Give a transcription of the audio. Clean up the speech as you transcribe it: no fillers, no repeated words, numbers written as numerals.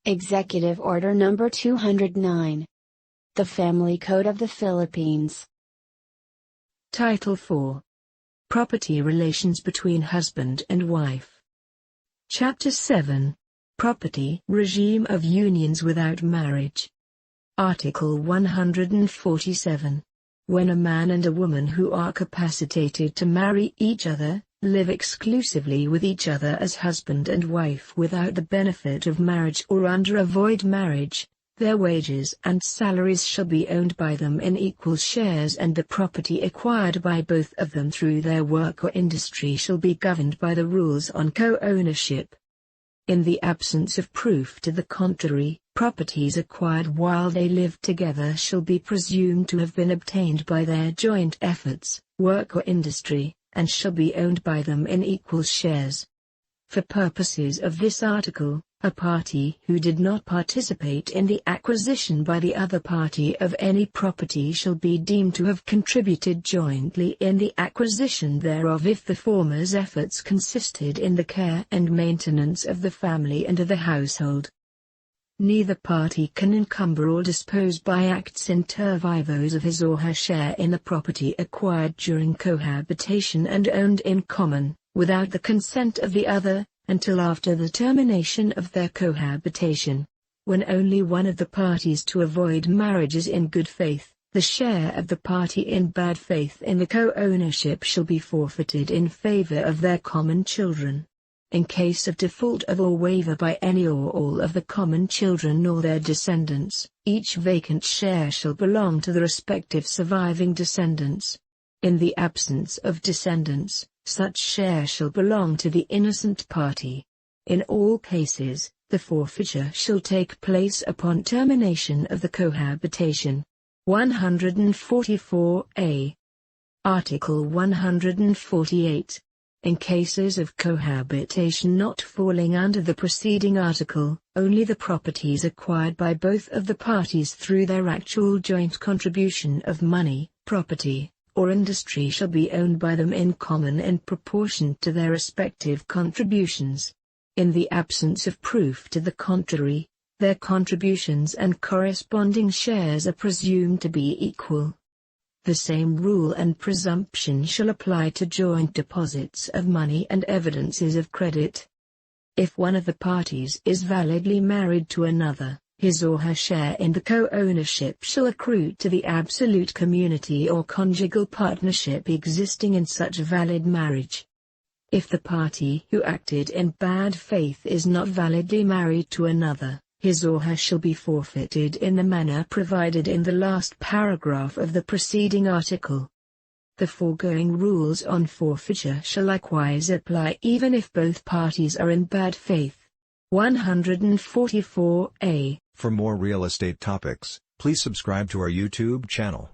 Executive Order Number 209. The Family Code of the Philippines. Title 4. Property Relations between Husband and Wife. Chapter 7. Property Regime of Unions Without Marriage. Article 147. When a man and a woman who are capacitated to marry each other, live exclusively with each other as husband and wife without the benefit of marriage or under a void marriage, their wages and salaries shall be owned by them in equal shares, and the property acquired by both of them through their work or industry shall be governed by the rules on co-ownership. In the absence of proof to the contrary, properties acquired while they live together shall be presumed to have been obtained by their joint efforts, work or industry, and shall be owned by them in equal shares. For purposes of this article, a party who did not participate in the acquisition by the other party of any property shall be deemed to have contributed jointly in the acquisition thereof if the former's efforts consisted in the care and maintenance of the family and of the household. Neither party can encumber or dispose by acts inter vivos of his or her share in the property acquired during cohabitation and owned in common, without the consent of the other, until after the termination of their cohabitation. When only one of the parties to avoid marriage is in good faith, the share of the party in bad faith in the co-ownership shall be forfeited in favor of their common children. In case of default of or waiver by any or all of the common children or their descendants, each vacant share shall belong to the respective surviving descendants. In the absence of descendants, such share shall belong to the innocent party. In all cases, the forfeiture shall take place upon termination of the cohabitation. 144a. Article 148. In cases of cohabitation not falling under the preceding article, only the properties acquired by both of the parties through their actual joint contribution of money, property, or industry shall be owned by them in common in proportion to their respective contributions. In the absence of proof to the contrary, their contributions and corresponding shares are presumed to be equal. The same rule and presumption shall apply to joint deposits of money and evidences of credit. If one of the parties is validly married to another, his or her share in the co-ownership shall accrue to the absolute community or conjugal partnership existing in such valid marriage. If the party who acted in bad faith is not validly married to another, his or her shall be forfeited in the manner provided in the last paragraph of the preceding article. The foregoing rules on forfeiture shall likewise apply even if both parties are in bad faith. 144a. For more real estate topics, please subscribe to our YouTube channel.